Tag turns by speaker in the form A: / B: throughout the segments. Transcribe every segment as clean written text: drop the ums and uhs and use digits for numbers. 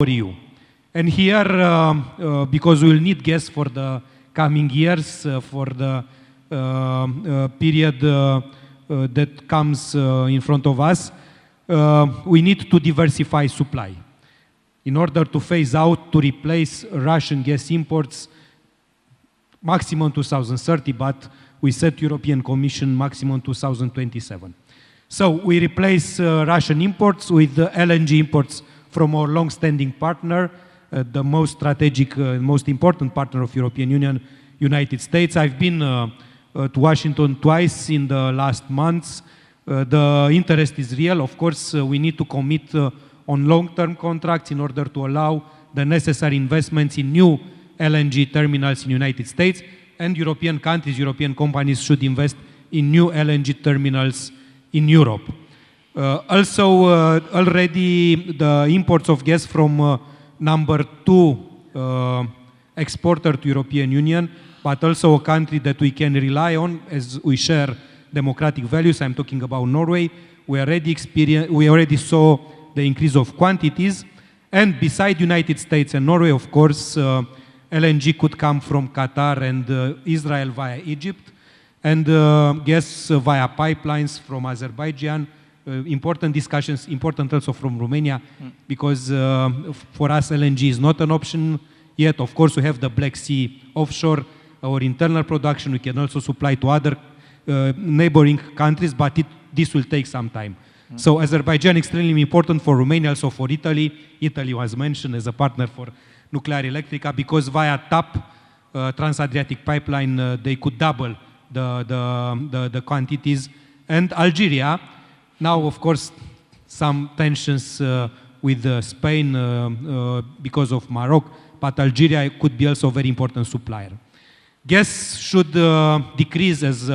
A: EU. And here, because we'll need gas for the coming years, for the period that comes in front of us, we need to diversify supply in order to phase out, to replace Russian gas imports, maximum 2030, but we set European Commission maximum 2027. So we replace Russian imports with LNG imports from our long-standing partner, the most strategic, most important partner of European Union, United States. I've been to Washington twice in the last months. The interest is real. Of course, we need to commit on long-term contracts in order to allow the necessary investments in new LNG terminals in the United States, and European countries, European companies should invest in new LNG terminals in Europe. Also, already the imports of gas from number 2 exporter to European Union, but also a country that we can rely on as we share democratic values. I'm talking about Norway. We already saw the increase of quantities, and beside United States and Norway, of course, LNG could come from Qatar and Israel via Egypt, and gas via pipelines from Azerbaijan. Important discussions, important also from Romania, because for us LNG is not an option yet. Of course, we have the Black Sea offshore, our internal production. We can also supply to other neighboring countries, but this will take some time. So Azerbaijan extremely important for Romania, also for Italy. Italy was mentioned as a partner for Nuclearelectrica, because via TAP, Trans-Adriatic pipeline, they could double the quantities. And Algeria, now of course some tensions with Spain because of Morocco, but Algeria could be also a very important supplier. Gas should decrease as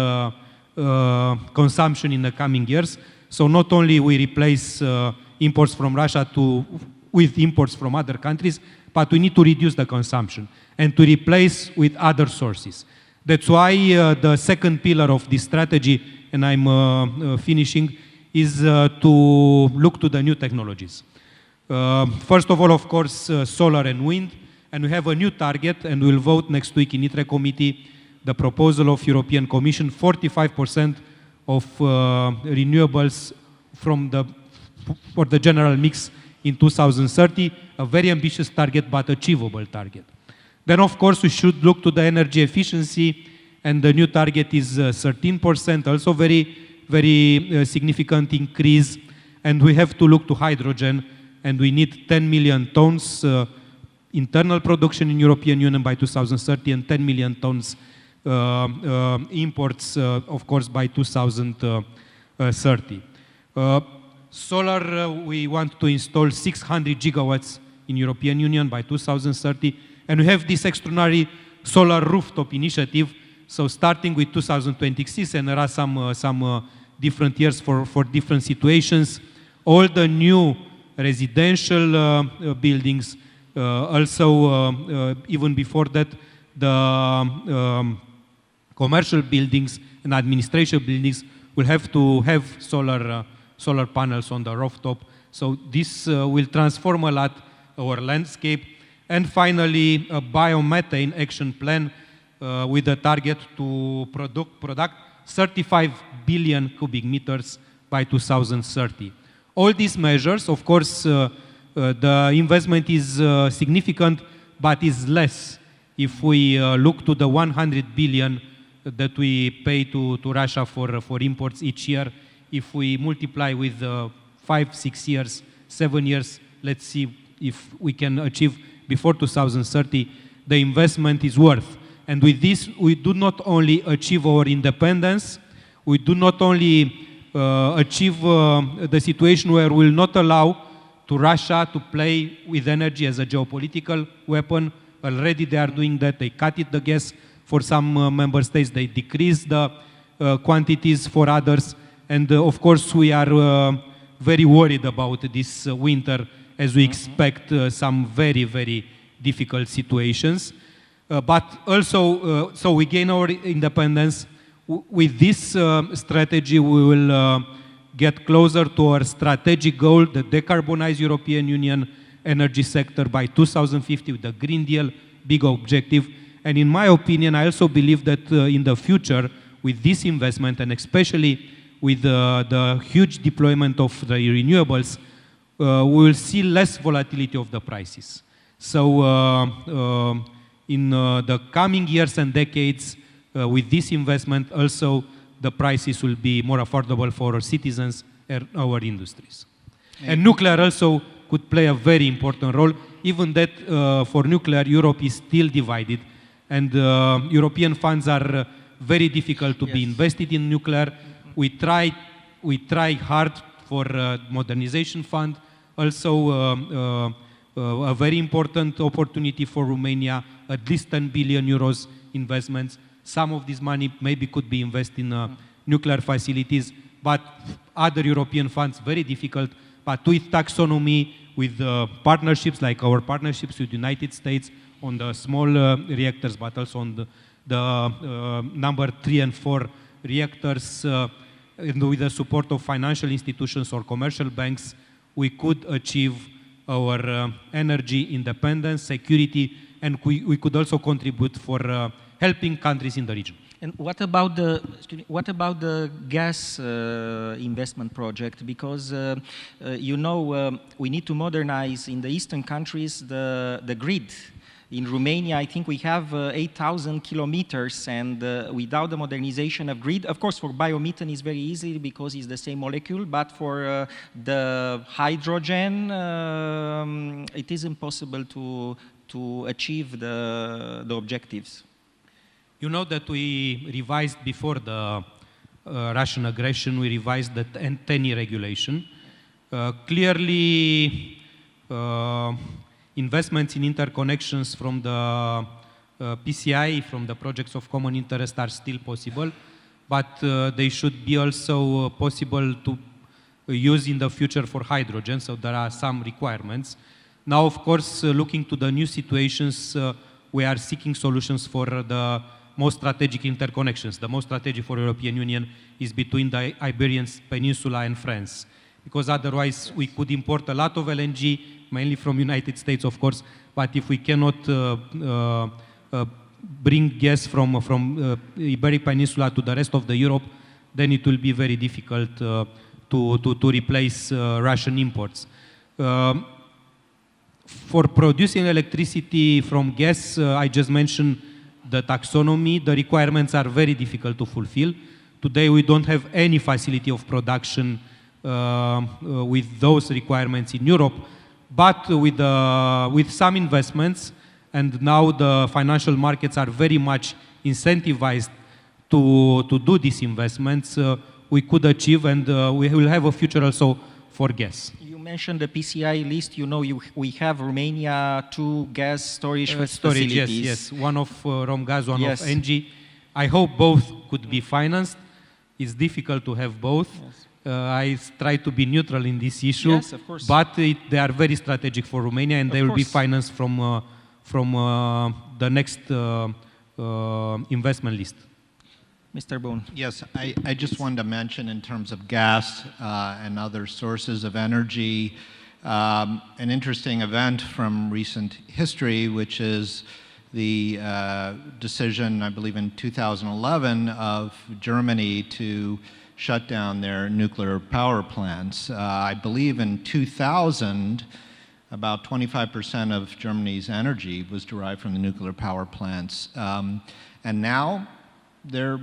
A: consumption in the coming years. So not only we replace imports from Russia with imports from other countries, but we need to reduce the consumption and to replace with other sources. That's why the second pillar of this strategy, and I'm finishing, is to look to the new technologies. First of all, of course, solar and wind, and we have a new target, and we'll vote next week in ITRE committee, the proposal of European Commission, 45% of renewables for the general mix in 2030, a very ambitious target, but achievable target. Then, of course, we should look to the energy efficiency, and the new target is 13%, also very significant increase. And we have to look to hydrogen, and we need 10 million tons internal production in European Union by 2030, and 10 million tons imports, of course, by 2030. Solar, we want to install 600 gigawatts in European Union by 2030, and we have this extraordinary solar rooftop initiative. So starting with 2026, and there are some different years for different situations. All the new residential buildings, also even before that, the commercial buildings and administration buildings will have to have solar panels on the rooftop. So this will transform a lot our landscape. And finally, a biomethane action plan with a target to product 35 billion cubic meters by 2030. All these measures, of course, the investment is significant, but is less if we look to the 100 billion that we pay to Russia for imports each year. If we multiply with 5, 6 years, 7 years, let's see if we can achieve before 2030, the investment is worth. And with this, we do not only achieve our independence, we do not only achieve the situation where we will not allow to Russia to play with energy as a geopolitical weapon. Already they are doing that. They cut the gas for some member states. They decrease the quantities for others. And of course, we are very worried about this winter, as we expect some very, very difficult situations. But also, so we gain our independence. With this strategy, we will get closer to our strategic goal, the decarbonized European Union, energy sector by 2050 with the Green Deal, big objective. And in my opinion, I also believe that in the future, with this investment, and especially with the huge deployment of the renewables, we will see less volatility of the prices. So in the coming years and decades, with this investment, also the prices will be more affordable for our citizens and our industries. And nuclear also could play a very important role, even that for nuclear, Europe is still divided, and European funds are very difficult to be invested in nuclear. We try hard for modernization fund, also a very important opportunity for Romania, at least 10 billion euros investments. Some of this money maybe could be invested in nuclear facilities, but other European funds, very difficult. But with taxonomy, with partnerships like our partnerships with the United States on the small reactors, but also on the number 3 and 4 reactors, and with the support of financial institutions or commercial banks, we could achieve our energy independence, security, and we could also contribute for helping countries in the region.
B: And what about the gas investment project? Because you know we need to modernize in the eastern countries the grid. In Romania, I think we have 8,000 kilometers, and without the modernization of grid, of course, for biomethane is very easy because it's the same molecule, but for the hydrogen, it is impossible to achieve the objectives.
A: You know that we revised before the Russian aggression, we revised the TENI regulation. Clearly, investments in interconnections from the PCI, from the projects of common interest, are still possible, but they should be also possible to use in the future for hydrogen, so there are some requirements. Now, of course, looking to the new situations, we are seeking solutions for the most strategic interconnections. The most strategic for European Union is between the Iberian Peninsula and France, because otherwise we could import a lot of LNG, mainly from United States, of course, but if we cannot bring gas from Iberian Peninsula to the rest of the Europe, then it will be very difficult to replace Russian imports. For producing electricity from gas, I just mentioned the taxonomy. The requirements are very difficult to fulfill. Today we don't have any facility of production with those requirements in Europe, but with some investments, and now the financial markets are very much incentivized to do these investments, we could achieve, and we will have a future also for gas.
B: You mentioned the PCI list. You know, we have Romania 2 gas storage facilities.
A: Yes. One of Romgaz, one of Engie. I hope both could be financed. It's difficult to have both. Yes. I try to be neutral in this issue,
B: yes, of course.
A: But they are very strategic for Romania, and they will be financed from the next investment list.
B: Mr. Bone.
C: Yes, I just wanted to mention in terms of gas and other sources of energy, an interesting event from recent history, which is the decision, I believe in 2011, of Germany to shut down their nuclear power plants. I believe in 2000, about 25% of Germany's energy was derived from the nuclear power plants. And now they're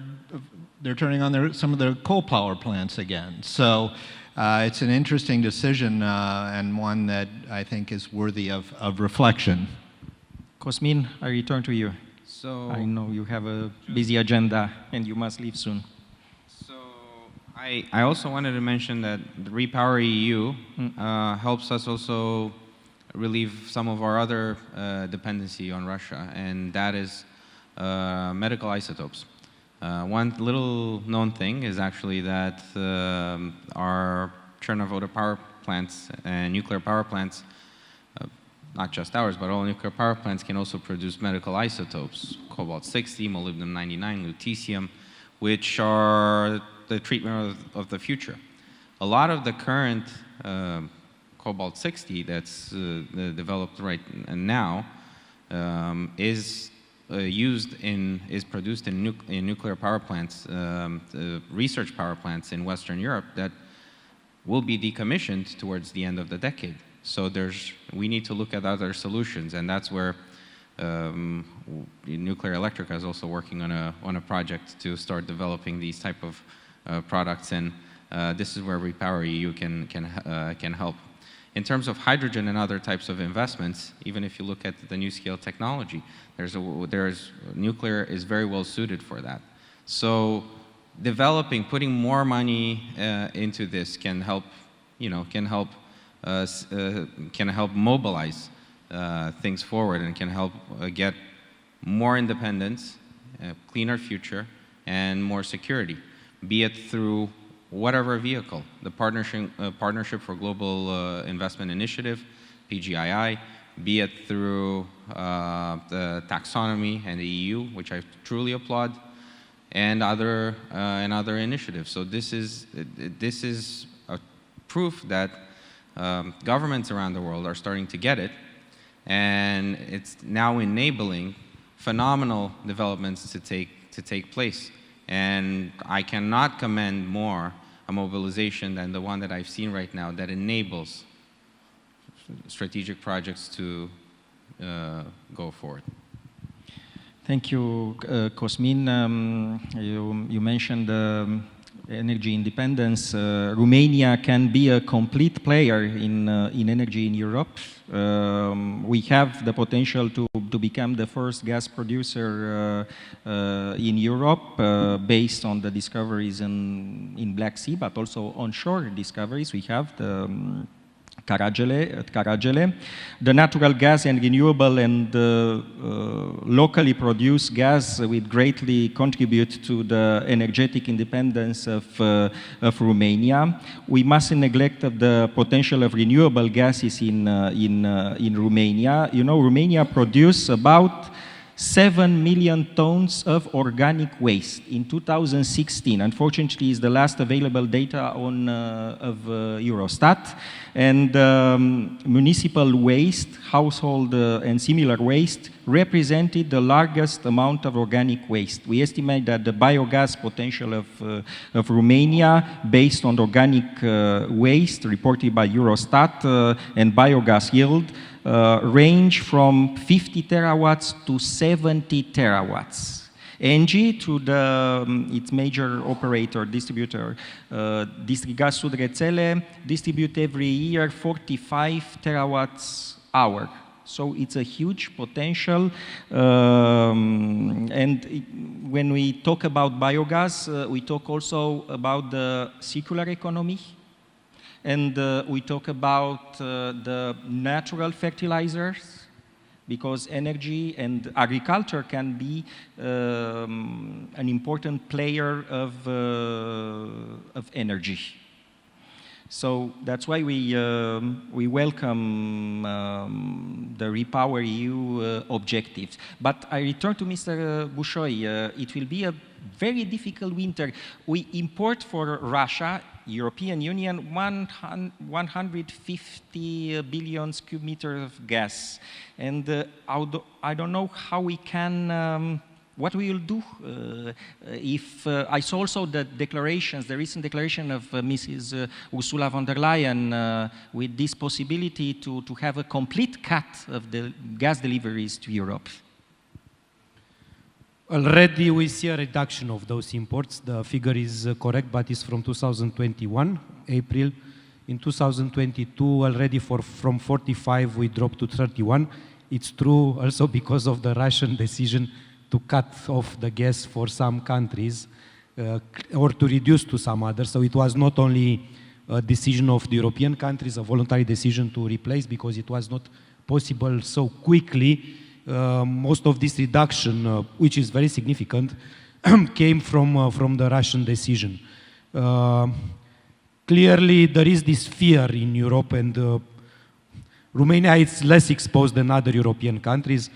C: turning on some of their coal power plants again. So it's an interesting decision and one that I think is worthy of reflection.
B: Cosmin, I return to you.
D: So
B: I know you have a busy agenda and you must leave soon.
D: So I also wanted to mention that the Repower EU helps us also relieve some of our other dependency on Russia, and that is medical isotopes. One little known thing is actually that our Chernobyl power plants and nuclear power plants, not just ours, but all nuclear power plants can also produce medical isotopes, cobalt-60, molybdenum-99, lutetium, which are the treatment of the future. A lot of the current cobalt-60 that's developed right now is produced in nuclear power plants, research power plants in Western Europe that will be decommissioned towards the end of the decade. So we need to look at other solutions, and that's where Nuclearelectrica is also working on a project to start developing these type of products, and this is where RePowerEU can help. In terms of hydrogen and other types of investments, even if you look at the NuScale technology, nuclear is very well suited for that. So putting more money into this can help mobilize things forward, and can help get more independence, cleaner future, and more security, be it through whatever vehicle, the Partnership for Global Investment Initiative, PGII, be it through the taxonomy and the EU, which I truly applaud, and other initiatives. So this is a proof that governments around the world are starting to get it, and it's now enabling phenomenal developments to take place. And I cannot commend more a mobilization than the one that I've seen right now that enables strategic projects to go forward.
B: Thank you, Cosmin. You mentioned energy independence. Romania can be a complete player in energy in Europe. We have the potential to become the first gas producer in Europe based on the discoveries in Black Sea, but also onshore discoveries. We have the Caragele. The natural gas and renewable and locally produced gas will greatly contribute to the energetic independence of Romania. We mustn't neglect the potential of renewable gases in Romania. You know, Romania produces about 7 million tons of organic waste in 2016. Unfortunately, is the last available data of Eurostat. And municipal waste, household and similar waste, represented the largest amount of organic waste. We estimate that the biogas potential of Romania, based on organic waste reported by Eurostat and biogas yield, range from 50 terawatts to 70 terawatts. Engie, through its major operator, distributor, Distrigaz Sud Rețele, distribute every year 45 terawatts hour. So it's a huge potential. When we talk about biogas, we talk also about the circular economy. And we talk about the natural fertilizers, because energy and agriculture can be an important player of energy. So that's why we welcome the RePowerEU objectives. But I return to Mr. Busoi. It will be a very difficult winter. We import for Russia, European Union, 150 billion cubic meters of gas. And I don't know how we can, what we will do if, I saw also the declarations, the recent declaration of Mrs. Ursula von der Leyen with this possibility to have a complete cut of the gas deliveries to Europe.
A: Already we see a reduction of those imports. The figure is correct, but it's from 2021, April. In 2022, already from 45, we dropped to 31. It's true also because of the Russian decision to cut off the gas for some countries or to reduce to some others. So it was not only a decision of the European countries, a voluntary decision to replace, because it was not possible so quickly. Most of this reduction, which is very significant, came from the Russian decision. Clearly, there is this fear in Europe, and Romania is less exposed than other European countries,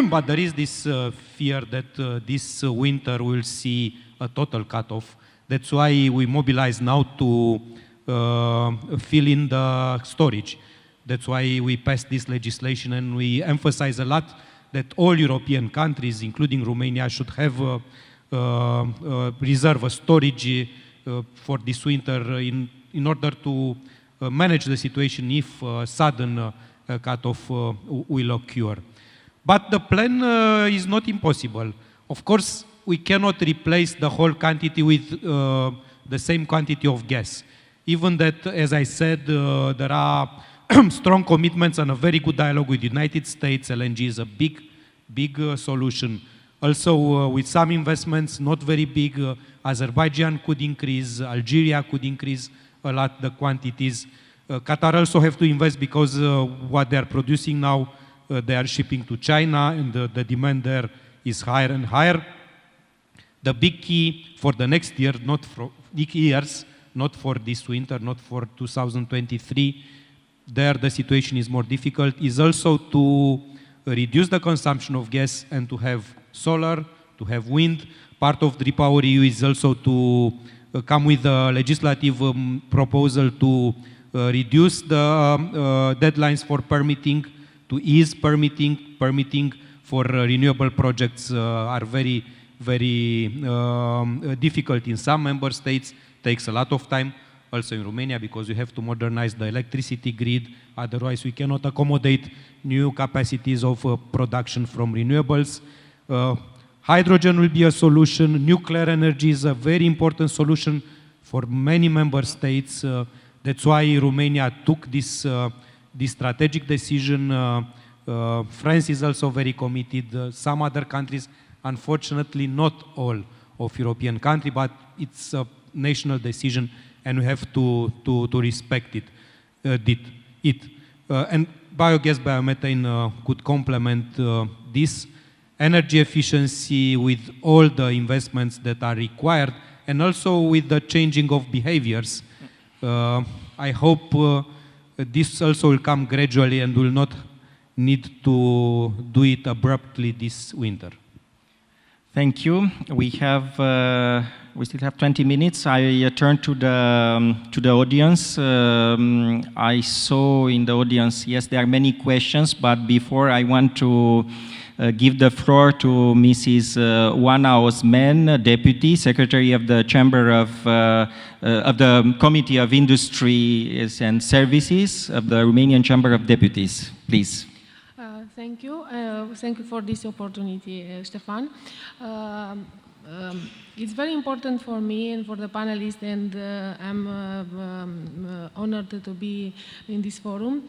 A: but there is this fear that this winter will see a total cut-off. That's why we mobilize now to fill in the storage. That's why we passed this legislation, and we emphasize a lot that all European countries, including Romania, should have reserve a storage for this winter in order to manage the situation if sudden cut-off will occur. But the plan is not impossible. Of course, we cannot replace the whole quantity with the same quantity of gas. Even that, as I said, there are strong commitments and a very good dialogue with the United States. LNG is a big solution. Also, with some investments, not very big, Azerbaijan could increase, Algeria could increase a lot the quantities. Qatar also have to invest because what they are producing now, they are shipping to China, and the demand there is higher and higher. The big key for the next year, not for years, not for this winter, not for 2023, there the situation is more difficult, is also to reduce the consumption of gas and to have solar, to have wind. Part of the REPowerEU is also to come with a legislative proposal to reduce the deadlines for permitting, to ease permitting for renewable projects are very difficult in some member states, takes a lot of time, also in Romania, because we have to modernize the electricity grid, otherwise we cannot accommodate new capacities of production from renewables. Hydrogen will be a solution. Nuclear energy is a very important solution for many member states. That's why Romania took this strategic decision. France is also very committed. Some other countries, unfortunately not all of European countries, but it's a national decision and we have to respect it. And biogas, biomethane could complement this. Energy efficiency with all the investments that are required, and also with the changing of behaviors. I hope this also will come gradually and will not need to do it abruptly this winter.
B: Thank you. We still have 20 minutes. I turn to the audience. I saw in the audience, yes, there are many questions, but before I want to give the floor to Mrs. Oana Osman, Deputy Secretary of the Chamber of the Committee of Industry and Services of the Romanian Chamber of Deputies. Please.
E: Thank you. Thank you for this opportunity, Stefan. It's very important for me and for the panelists, and I'm honored to be in this forum,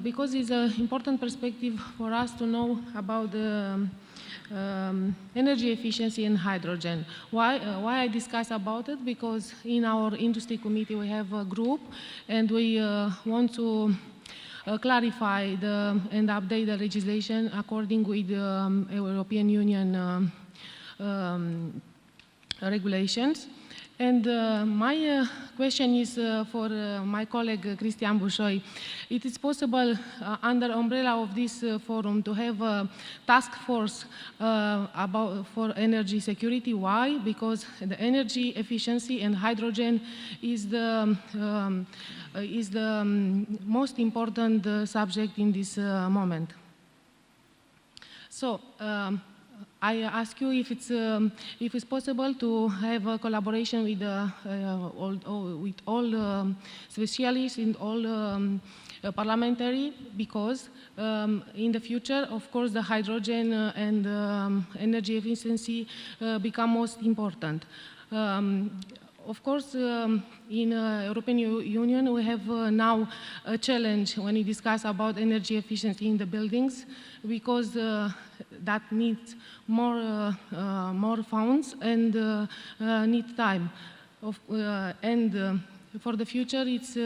E: because it's an important perspective for us to know about energy efficiency and hydrogen. Why I discuss about it? Because in our industry committee we have a group, and we want to clarify and update the legislation according with the European Union regulations. And my question is for my colleague Cristian Busoi. It is possible under umbrella of this forum to have a task force for energy security. Why? Because the energy efficiency and hydrogen is the most important subject in this moment. So I ask you if it's possible to have a collaboration with all specialists and all parliamentary, because in the future, of course, the hydrogen and energy efficiency become most important. Of course, in European Union, we have now a challenge when we discuss about energy efficiency in the buildings, because that needs more funds and need time. And for the future, it's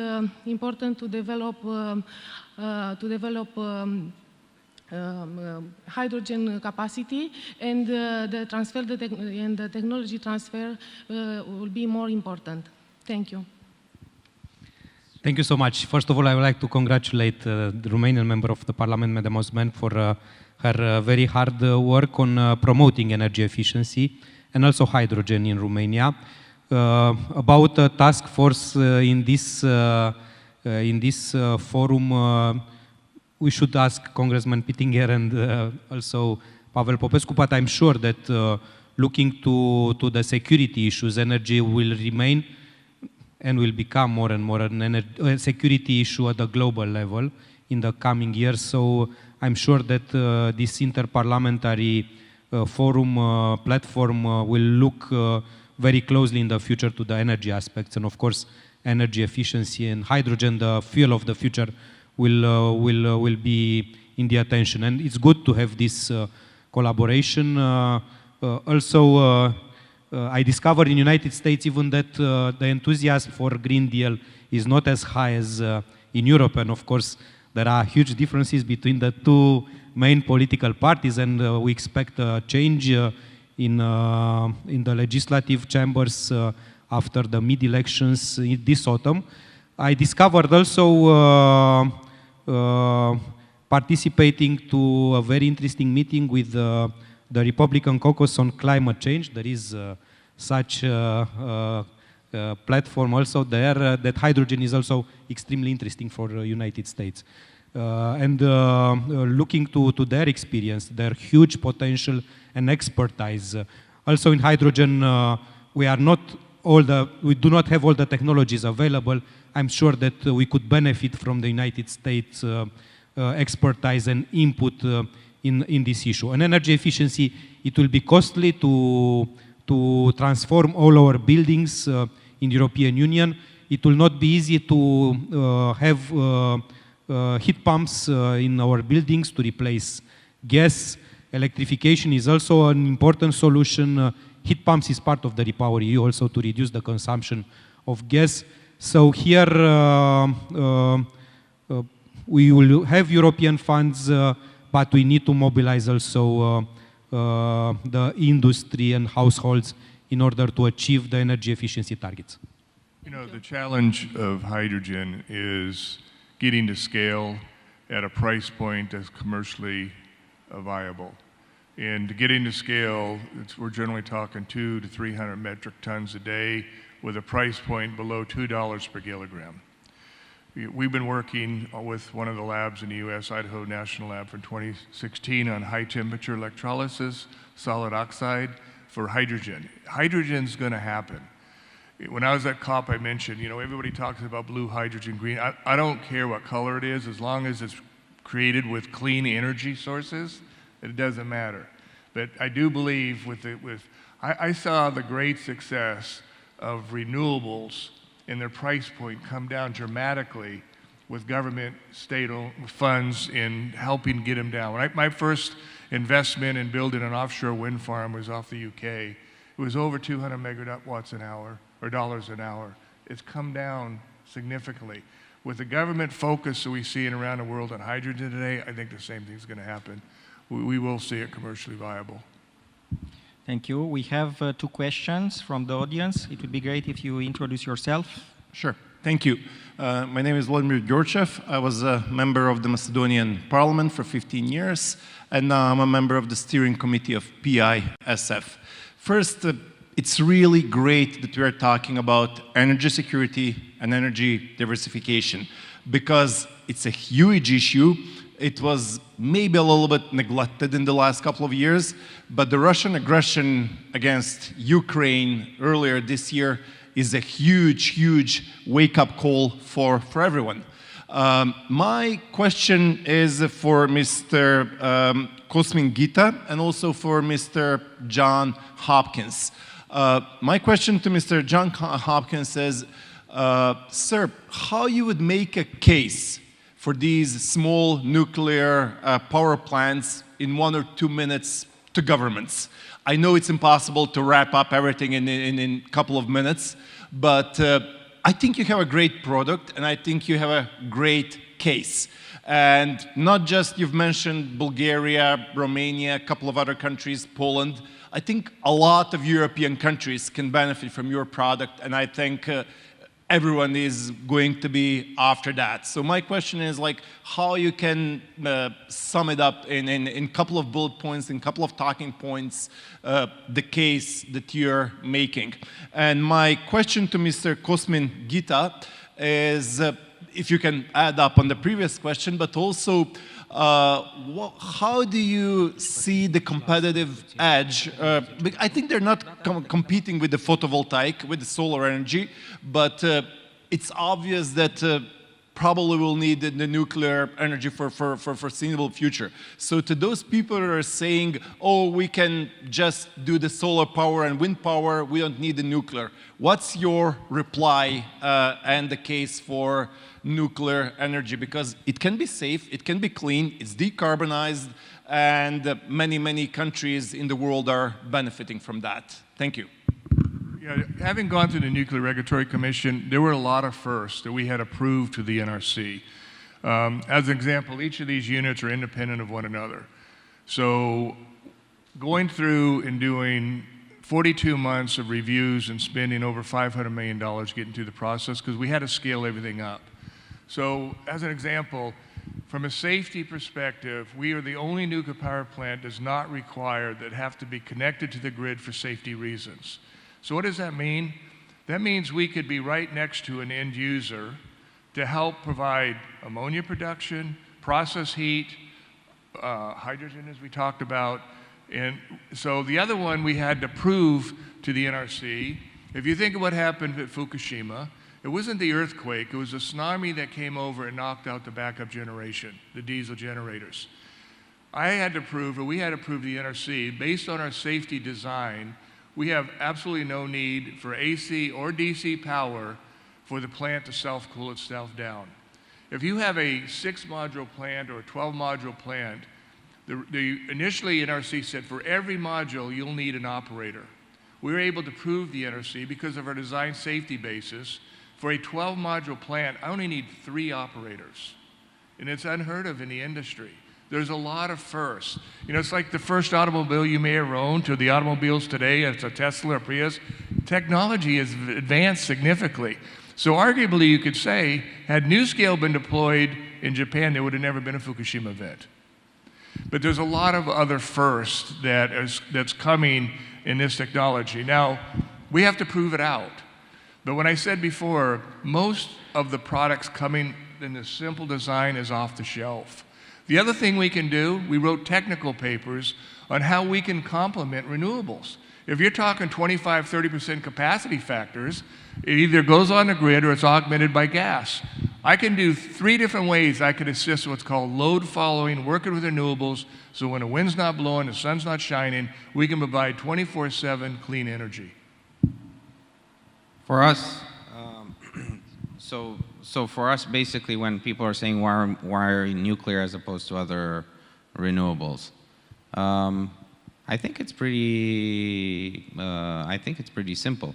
E: important to develop hydrogen capacity, and the technology transfer will be more important. Thank you.
A: Thank you so much. First of all, I would like to congratulate the Romanian member of the Parliament, Madam Osman, for her very hard work on promoting energy efficiency and also hydrogen in Romania. About a task force in this forum, we should ask Congressman Pittinger and also Pavel Popescu, but I'm sure that looking to the security issues, energy will remain and will become more and more a security issue at the global level in the coming years. So I'm sure that this interparliamentary forum platform will look very closely in the future to the energy aspects, and of course energy efficiency and hydrogen, the fuel of the future, will be in the attention. And it's good to have this collaboration. Also, I discovered in the United States even that the enthusiasm for Green Deal is not as high as in Europe, and of course there are huge differences between the two main political parties, and we expect a change in the legislative chambers after the mid-elections this autumn. I discovered also participating to a very interesting meeting with the Republican caucus on climate change. There is such a platform also there, that hydrogen is also extremely interesting for the United States. And looking to their experience, their huge potential and expertise. Also in hydrogen, we do not have all the technologies available. I'm sure that we could benefit from the United States expertise and input in this issue. And energy efficiency, it will be costly to transform all our buildings in the European Union. It will not be easy to have heat pumps in our buildings to replace gas. Electrification is also an important solution. Heat pumps is part of the REPowerEU also to reduce the consumption of gas. So here we will have European funds, but we need to mobilize also the industry and households in order to achieve the energy efficiency targets.
F: You know, the challenge of hydrogen is getting to scale at a price point that's commercially viable. And getting to scale, we're generally talking 200 to 300 metric tons a day with a price point below $2 per kilogram. We've been working with one of the labs in the US, Idaho National Lab, from 2016 on high temperature electrolysis, solid oxide for hydrogen. Hydrogen's going to happen. When I was at COP, I mentioned, you know, everybody talks about blue hydrogen, green. I don't care what color it is, as long as it's created with clean energy sources, it doesn't matter. But I do believe I saw the great success of renewables and their price point come down dramatically with government state funds in helping get them down. My first investment in building an offshore wind farm was off the UK. It was over 200 megawatts an hour, or dollars an hour. It's come down significantly. With the government focus that we see around the world on hydrogen today, I think the same thing's going to happen. We will see it commercially viable.
B: Thank you. We have 2 questions from the audience. It would be great if you introduce yourself.
G: Sure. Thank you. My name is Vladimir Socor. I was a member of the Macedonian Parliament for 15 years, and now I'm a member of the steering committee of PISF. First, it's really great that we are talking about energy security and energy diversification, because it's a huge issue. It was maybe a little bit neglected in the last couple of years, but the Russian aggression against Ukraine earlier this year is a huge, huge wake-up call for everyone. My question is for Mr. Cosmin Ghita and also for Mr. John Hopkins. My question to Mr. John Hopkins is, sir, how you would make a case for these small nuclear power plants in 1 or 2 minutes to governments? I know it's impossible to wrap up everything in a couple of minutes, but I think you have a great product, and I think you have a great case. And not just, you've mentioned Bulgaria, Romania, a couple of other countries, Poland. I think a lot of European countries can benefit from your product, and I think everyone is going to be after that. So my question is like how you can sum it up in a couple of bullet points, in a couple of talking points, the case that you're making. And my question to Mr. Cosmin Ghita is, if you can add up on the previous question, but also how do you see the competitive edge? I think they're not competing with the photovoltaic, with the solar energy, but it's obvious that probably we'll need the nuclear energy for foreseeable future. So to those people who are saying, oh, we can just do the solar power and wind power, we don't need the nuclear. What's your reply and the case for nuclear energy? Because it can be safe, it can be clean, it's decarbonized, and many, many countries in the world are benefiting from that. Thank you.
F: Yeah, having gone through the Nuclear Regulatory Commission, there were a lot of firsts that we had approved to the NRC. As an example, each of these units are independent of one another. So going through and doing 42 months of reviews and spending over $500 million getting through the process, because we had to scale everything up. So as an example, from a safety perspective, we are the only nuclear power plant that does not require that have to be connected to the grid for safety reasons. So what does that mean? That means we could be right next to an end user to help provide ammonia production, process heat, hydrogen as we talked about. And so the other one we had to prove to the NRC, if you think of what happened at Fukushima, it wasn't the earthquake, it was a tsunami that came over and knocked out the backup generation, the diesel generators. I had to prove, or we had to prove to the NRC, based on our safety design, we have absolutely no need for AC or DC power for the plant to self-cool itself down. If you have a 6-module plant or a 12-module plant, initially NRC said for every module you'll need an operator. We were able to prove the NRC, because of our design safety basis, for a 12-module plant, I only need 3 operators. And it's unheard of in the industry. There's a lot of firsts. You know, it's like the first automobile you may have owned to the automobiles today, it's a Tesla or Prius. Technology has advanced significantly. So arguably you could say, had NuScale been deployed in Japan, there would have never been a Fukushima event. But there's a lot of other firsts that's coming in this technology. Now, we have to prove it out. But when I said before, most of the products coming in this simple design is off the shelf. The other thing we can do, we wrote technical papers on how we can complement renewables. If you're talking 25, 30% capacity factors, it either goes on the grid or it's augmented by gas. I can do 3 different ways I could assist what's called load following, working with renewables, so when the wind's not blowing, the sun's not shining, we can provide 24/7 clean energy.
D: For us, so for us, basically, when people are saying why nuclear as opposed to other renewables, I think it's pretty simple,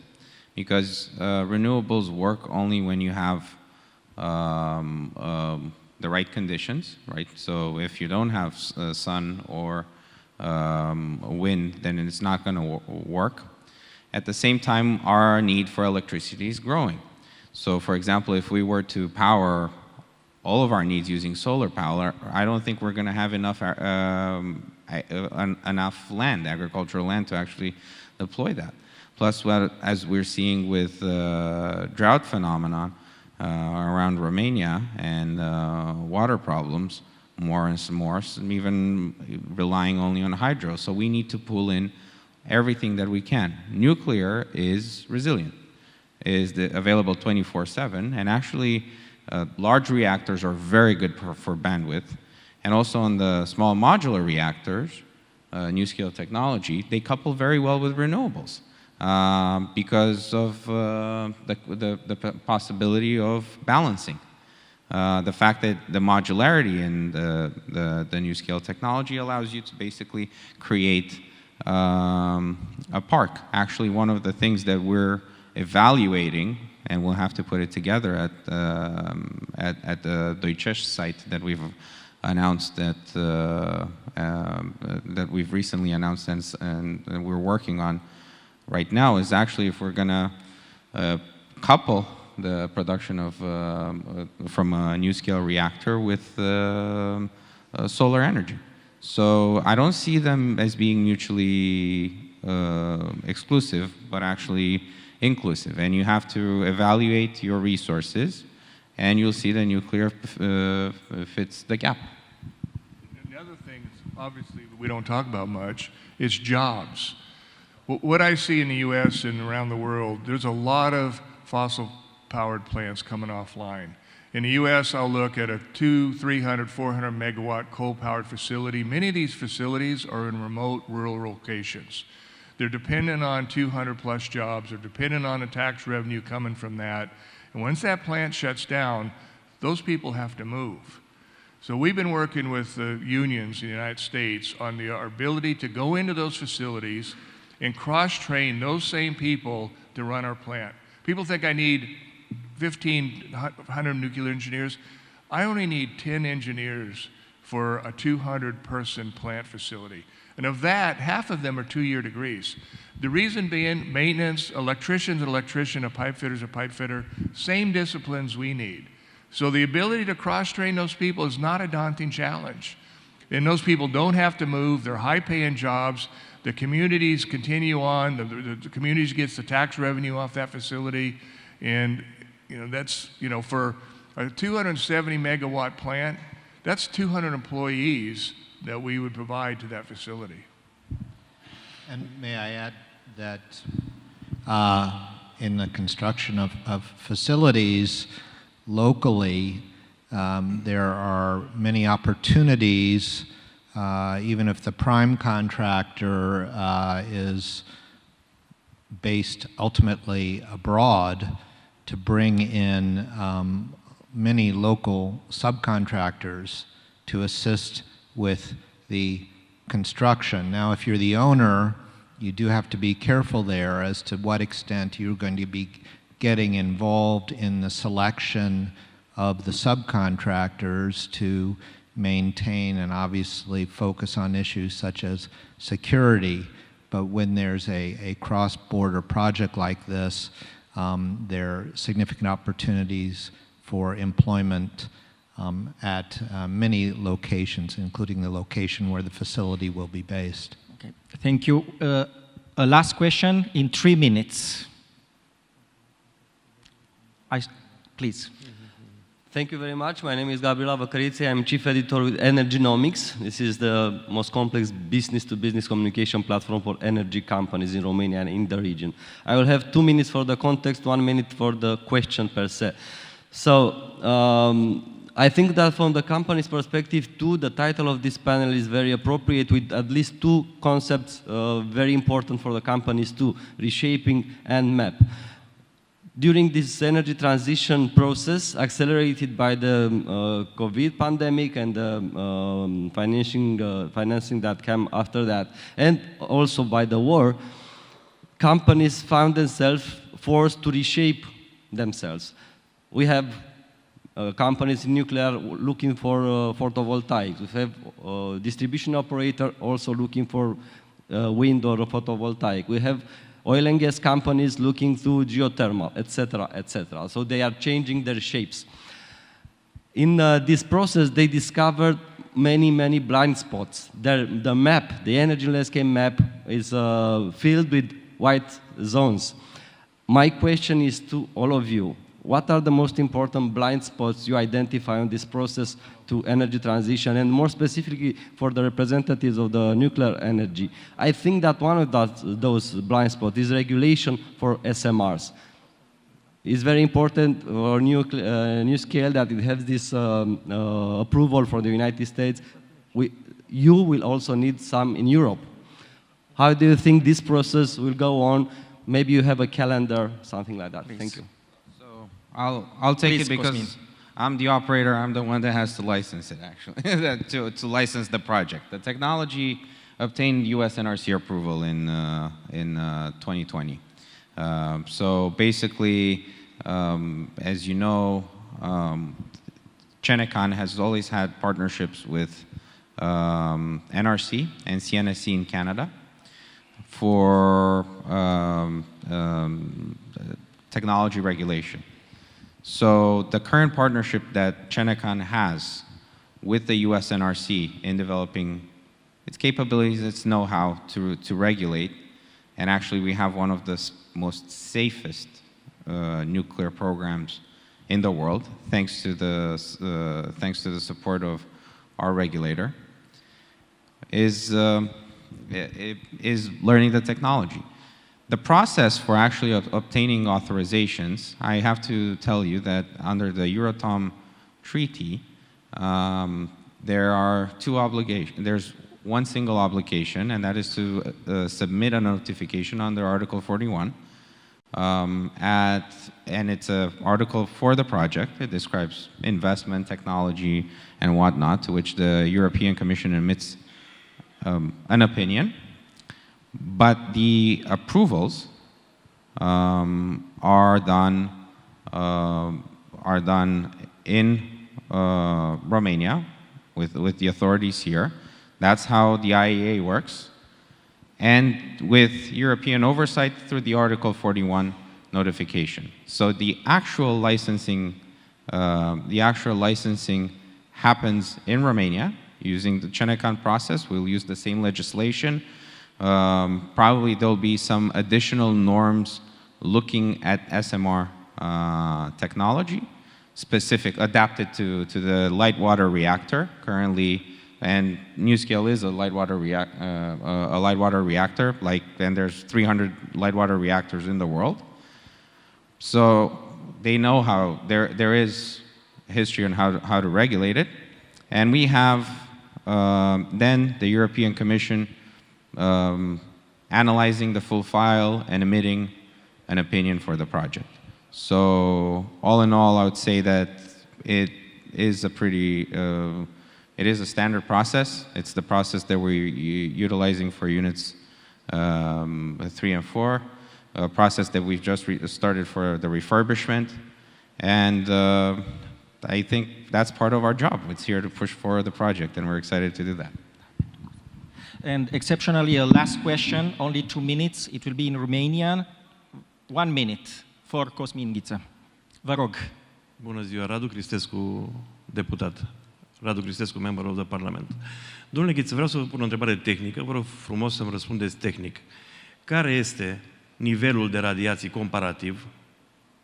D: because renewables work only when you have the right conditions, right? So if you don't have sun or wind, then it's not going to work. At the same time, our need for electricity is growing. So for example, if we were to power all of our needs using solar power, I don't think we're going to have enough land, agricultural land, to actually deploy that. Plus, as we're seeing with drought phenomenon around Romania and water problems, more and more, even relying only on hydro. So we need to pull in everything that we can. Nuclear is resilient, is available 24/7, and actually large reactors are very good for bandwidth. And also on the small modular reactors, NuScale technology, they couple very well with renewables because of the possibility of balancing. The fact that the modularity in the NuScale technology allows you to basically create a park. Actually, one of the things that we're evaluating, and we'll have to put it together at the Deutsche site that we've announced that we've recently announced and we're working on right now, is actually if we're going to couple the production of from a NuScale reactor with solar energy. So I don't see them as being mutually exclusive, but actually inclusive. And you have to evaluate your resources, and you'll see the nuclear fits the gap.
F: And the other thing, obviously, that we don't talk about much is jobs. What I see in the U.S. and around the world, there's a lot of fossil-powered plants coming offline. In the U.S., I'll look at a 200, 300, 400 megawatt coal-powered facility. Many of these facilities are in remote rural locations. They're dependent on 200 plus jobs. They're dependent on the tax revenue coming from that. And once that plant shuts down, those people have to move. So we've been working with the unions in the United States on our ability to go into those facilities and cross-train those same people to run our plant. People think I need 1,500 nuclear engineers. I only need 10 engineers for a 200-person plant facility. And of that, half of them are 2-year degrees. The reason being, maintenance, electrician's an electrician, a pipe fitter's a pipe fitter, same disciplines we need. So the ability to cross-train those people is not a daunting challenge. And those people don't have to move, they're high-paying jobs, the communities continue on, the communities gets the tax revenue off that facility, and that's, for a 270 megawatt plant, that's 200 employees that we would provide to that facility.
C: And may I add that in the construction of facilities locally, there are many opportunities, even if the prime contractor is based ultimately abroad, to bring in many local subcontractors to assist with the construction. Now, if you're the owner, you do have to be careful there as to what extent you're going to be getting involved in the selection of the subcontractors to maintain and obviously focus on issues such as security. But when there's a cross-border project like this, there are significant opportunities for employment at many locations, including the location where the facility will be based.
B: Okay. Thank you. A last question in 3 minutes. Please.
H: Thank you very much. My name is Gabriela Văcărițe. I'm chief editor with Energynomics. This is the most complex business-to-business communication platform for energy companies in Romania and in the region. I will have 2 minutes for the context, 1 minute for the question per se. So, I think that from the company's perspective too, the title of this panel is very appropriate with at least 2 concepts very important for the companies too, reshaping and map. During this energy transition process, accelerated by the COVID pandemic and the financing that came after that, and also by the war, companies found themselves forced to reshape themselves. We have companies in nuclear looking for photovoltaics. We have a distribution operator also looking for wind or photovoltaic. We have oil and gas companies looking through geothermal, etc., etc. So they are changing their shapes. In this process, they discovered many blind spots. The map, the energy landscape map, is filled with white zones. My question is to all of you. What are the most important blind spots you identify on this process to energy transition, and more specifically for the representatives of the nuclear energy? I think that one of those blind spots is regulation for SMRs. It's very important for NuScale that it has this approval from the United States. You will also need some in Europe. How do you think this process will go on? Maybe you have a calendar, something like that. Please. Thank you.
D: I'll take
B: Please,
D: it because
B: Cosmin.
D: I'm the operator. I'm the one that has to license it, actually, to license the project. The technology obtained U.S. NRC approval in 2020. So basically, as you know, Chenecon has always had partnerships with NRC and CNSC in Canada for technology regulation. So the current partnership that Chenecan has with the US NRC in developing its capabilities, its know-how to regulate, and actually we have one of the most safest nuclear programs in the world, thanks to the support of our regulator, is learning the technology. The process for actually obtaining authorizations, I have to tell you that under the Euratom Treaty, there are two obligations. There's one single obligation, and that is to submit a notification under Article 41. And it's an article for the project. It describes investment, technology, and whatnot, to which the European Commission emits an opinion. But the approvals are done in Romania with the authorities here. That's how the IAEA works, and with European oversight through the Article 41 notification. So the actual licensing happens in Romania using the Chenecan process. We'll use the same legislation. Probably there'll be some additional norms looking at SMR technology, adapted to the light water reactor currently, and NuScale is a light water reactor. And there's 300 light water reactors in the world, so they know how there is history on how to regulate it, and we have then the European Commission analyzing the full file and emitting an opinion for the project. So all in all, I would say that it is a standard process. It's the process that we're utilizing for units 3 and 4, a process that we've just started for the refurbishment. And I think that's part of our job. It's here to push forward the project, and we're excited to do that.
B: And exceptionally, a last question, only 2 minutes. It will be in Romanian. 1 minute for Cosmin Ghita. Vă rog.
I: Bună ziua, Radu Cristescu, deputat. Radu Cristescu, member of the Parliament. Domnule Ghiță, vreau să vă pun o întrebare tehnică. Vă rog frumos să-mi răspundeți tehnic. Care este nivelul de radiații comparativ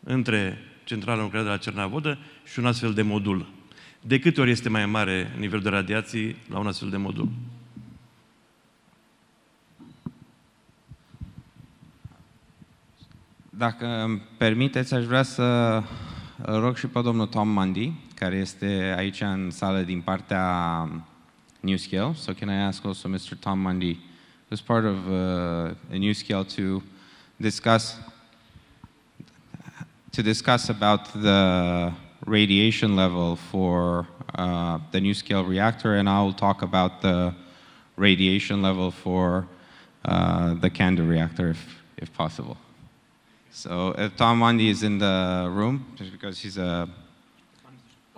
I: între centrala nucleară de la Cernavodă și un astfel de modul? De câte ori este mai mare nivelul de radiații la un astfel de modul?
D: Dacă îmi permiteți, aș vrea să rog și pe domnul Tom Mundy, care este aici în sală din partea NuScale. So can I ask also Mr. Tom Mundy, who's part of NuScale, to discuss about the radiation level for the NuScale reactor, and I will talk about the radiation level for the CANDU reactor, if possible. So Tom Mundy is in the room, just because he's a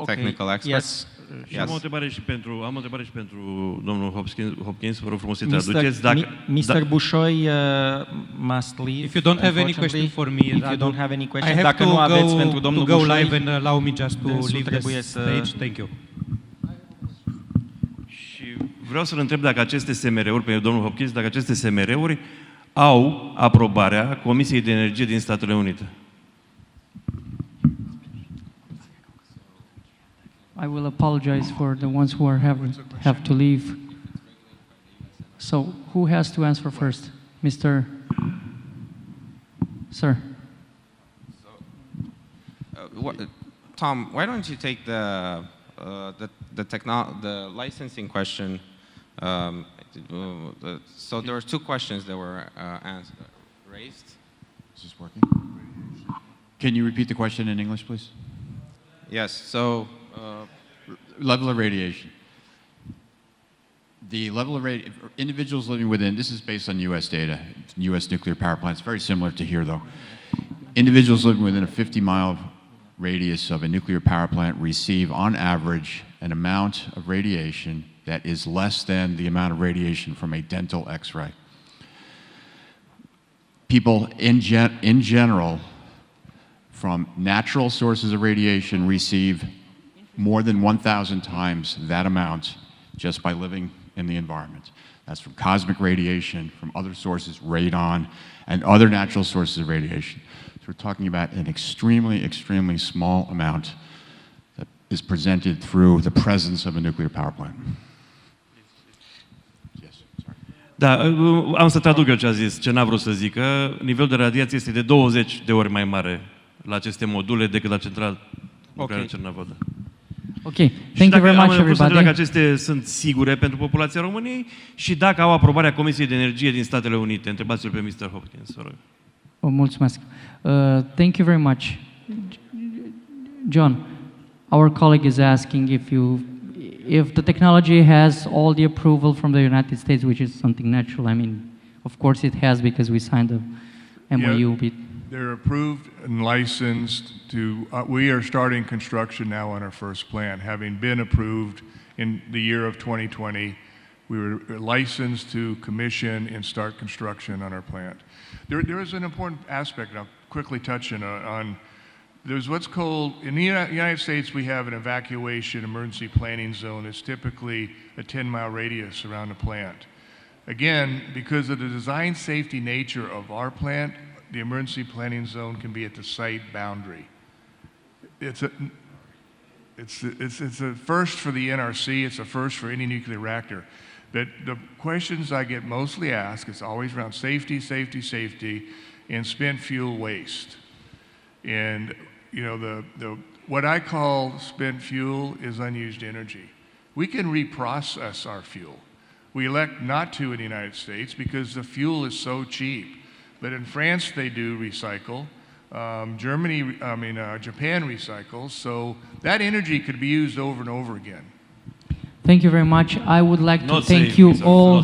D: technical expert.
B: Yes.
I: Și am o întrebare și pentru domnul Hopkins, vă rog frumos să traduceți.
B: Mr. Busoi must leave.
A: If you don't have any question for me,
B: if you don't have any question,
A: I have
B: dacă nu aveți pentru domnul
A: to go
B: Busoi,
A: live and allow me just to leave the stage. Thank you.
I: Și vreau să-l întreb dacă aceste SMR-uri, pentru domnul Hopkins, dacă aceste SMR-uri au aprobarea Comisiei de Energie din Statele Unite.
J: I will apologize for the ones who have to leave. So, who has to answer first? Mr. Sir.
D: Tom, why don't you take the licensing question? So there were 2 questions that were raised.
K: Is this working? Can you repeat the question in English, please?
D: Yes. So
K: level of radiation. The level of individuals living within, this is based on U.S. data, U.S. nuclear power plants, very similar to here though. Individuals living within a 50-mile radius of a nuclear power plant receive, on average, an amount of radiation that is less than the amount of radiation from a dental X-ray. People in general, from natural sources of radiation receive more than 1,000 times that amount just by living in the environment. That's from cosmic radiation, from other sources, radon, and other natural sources of radiation. So we're talking about an extremely, extremely small amount that is presented through the presence of a nuclear power plant.
I: Da, am să traduc eu ce a zis, ce n-a vrut să zică. Nivelul de radiație este de 20 de ori mai mare la aceste module decât la centrala nucleară Cernavodă.
J: Okay, thank you very much, everybody.
I: Dacă aceste sunt sigure pentru populația României și dacă au aprobarea Comisiei de Energie din Statele Unite. Întrebați-l pe Mr. Hopkins, vă rog.
J: Mulțumesc. Thank you very much. John, our colleague is asking if the technology has all the approval from the United States, which is something natural. I mean, of course it has because we signed the MOU.
F: Yeah, they're approved and licensed to, we are starting construction now on our first plant. Having been approved in the year of 2020, we were licensed to commission and start construction on our plant. There is an important aspect, and I'll quickly touch on there's what's called, in the United States, we have an evacuation emergency planning zone. It's typically a 10-mile radius around the plant. Again, because of the design safety nature of our plant, the emergency planning zone can be at the site boundary. It's a first for the NRC, it's a first for any nuclear reactor. But the questions I get mostly asked is always around safety, safety, safety, and spent fuel waste. And you know, what I call spent fuel is unused energy. We can reprocess our fuel. We elect not to in the United States because the fuel is so cheap. But in France, they do recycle. Japan recycles. So that energy could be used over and over again.
J: Thank you very much. I would like to thank you all.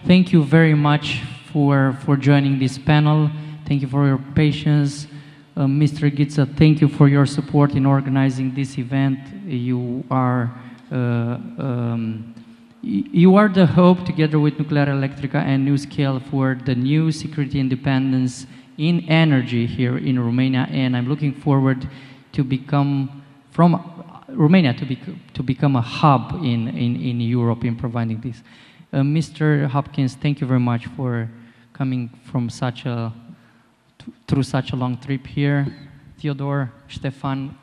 J: Thank you very much for joining this panel. Thank you for your patience. Mr. Ghita, thank you for your support in organizing this event. You are the hope, together with Nuclearelectrica and NuScale, for the new security independence in energy here in Romania, and I'm looking forward to become Romania to become a hub in Europe in providing this. Mr. Hopkins, thank you very much for coming from through such a long trip here. Theodore, Stefan,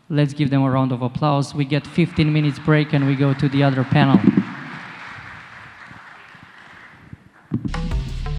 J: let's give them a round of applause. We get 15 minutes break and we go to the other panel.